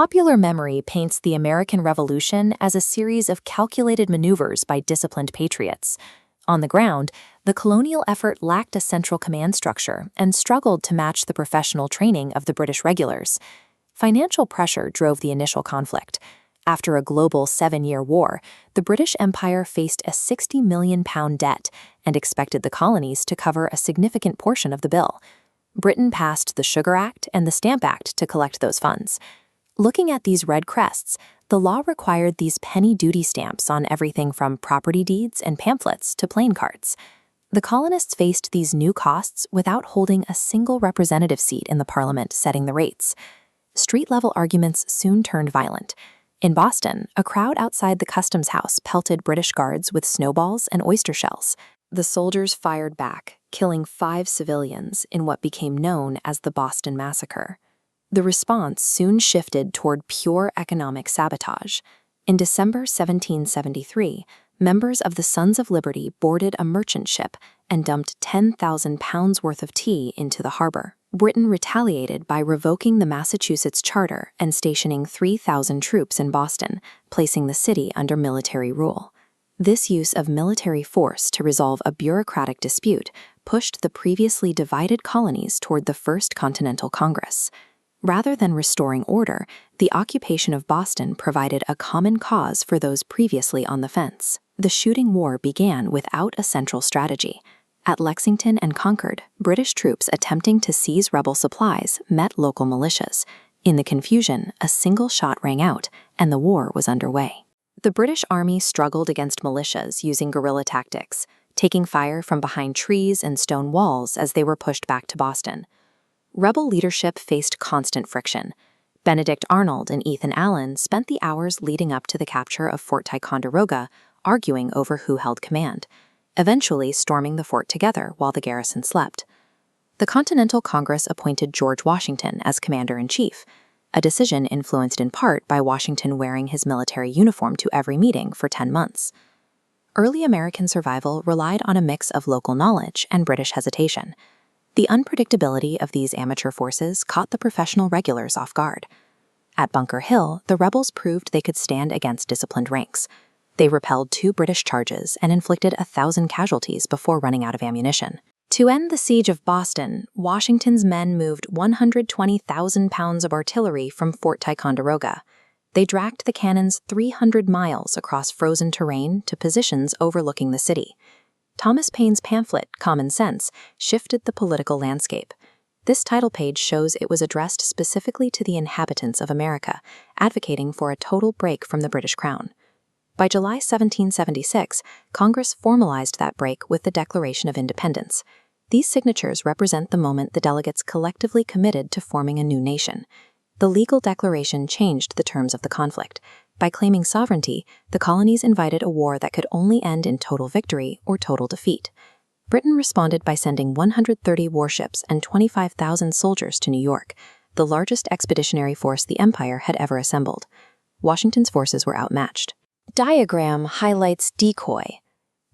Popular memory paints the American Revolution as a series of calculated maneuvers by disciplined patriots. On the ground, the colonial effort lacked a central command structure and struggled to match the professional training of the British regulars. Financial pressure drove the initial conflict. After a global 7-year war, the British Empire faced a £60 million debt and expected the colonies to cover a significant portion of the bill. Britain passed the Sugar Act and the Stamp Act to collect those funds. Looking at these red crests, the law required these penny duty stamps on everything from property deeds and pamphlets to playing cards. The colonists faced these new costs without holding a single representative seat in the Parliament setting the rates. Street-level arguments soon turned violent. In Boston, a crowd outside the customs house pelted British guards with snowballs and oyster shells. The soldiers fired back, killing 5 civilians in what became known as the Boston Massacre. The response soon shifted toward pure economic sabotage. In December 1773, members of the Sons of Liberty boarded a merchant ship and dumped 10,000 pounds worth of tea into the harbor. Britain retaliated by revoking the Massachusetts Charter and stationing 3,000 troops in Boston, placing the city under military rule. This use of military force to resolve a bureaucratic dispute pushed the previously divided colonies toward the First Continental Congress. Rather than restoring order, the occupation of Boston provided a common cause for those previously on the fence. The shooting war began without a central strategy. At Lexington and Concord, British troops attempting to seize rebel supplies met local militias. In the confusion, a single shot rang out, and the war was underway. The British Army struggled against militias using guerrilla tactics, taking fire from behind trees and stone walls as they were pushed back to Boston. Rebel leadership faced constant friction. Benedict Arnold and Ethan Allen spent the hours leading up to the capture of Fort Ticonderoga arguing over who held command, eventually storming the fort together while the garrison slept. The Continental Congress appointed George Washington as commander-in-chief, a decision influenced in part by Washington wearing his military uniform to every meeting for 10 months. Early American survival relied on a mix of local knowledge and British hesitation. The unpredictability of these amateur forces caught the professional regulars off guard. At Bunker Hill, the rebels proved they could stand against disciplined ranks. They repelled 2 British charges and inflicted 1,000 casualties before running out of ammunition. To end the siege of Boston, Washington's men moved 120,000 pounds of artillery from Fort Ticonderoga. They dragged the cannons 300 miles across frozen terrain to positions overlooking the city. Thomas Paine's pamphlet, Common Sense, shifted the political landscape. This title page shows it was addressed specifically to the inhabitants of America, advocating for a total break from the British Crown. By July 1776, Congress formalized that break with the Declaration of Independence. These signatures represent the moment the delegates collectively committed to forming a new nation. The legal declaration changed the terms of the conflict. By claiming sovereignty, the colonies invited a war that could only end in total victory or total defeat. Britain responded by sending 130 warships and 25,000 soldiers to New York, the largest expeditionary force the empire had ever assembled. Washington's forces were outmatched. Diagram highlights decoy.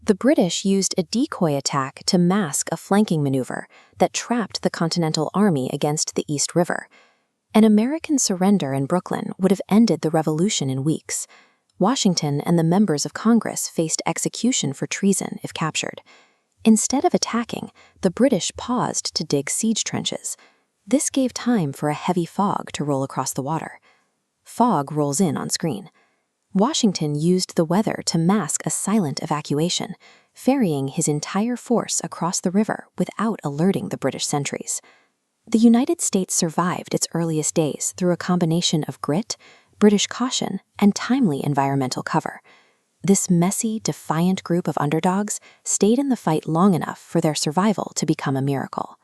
The British used a decoy attack to mask a flanking maneuver that trapped the Continental Army against the East River. An American surrender in Brooklyn would have ended the revolution in weeks. Washington and the members of Congress faced execution for treason if captured. Instead of attacking, the British paused to dig siege trenches. This gave time for a heavy fog to roll across the water. Fog rolls in on screen. Washington used the weather to mask a silent evacuation, ferrying his entire force across the river without alerting the British sentries. The United States survived its earliest days through a combination of grit, British caution, and timely environmental cover. This messy, defiant group of underdogs stayed in the fight long enough for their survival to become a miracle.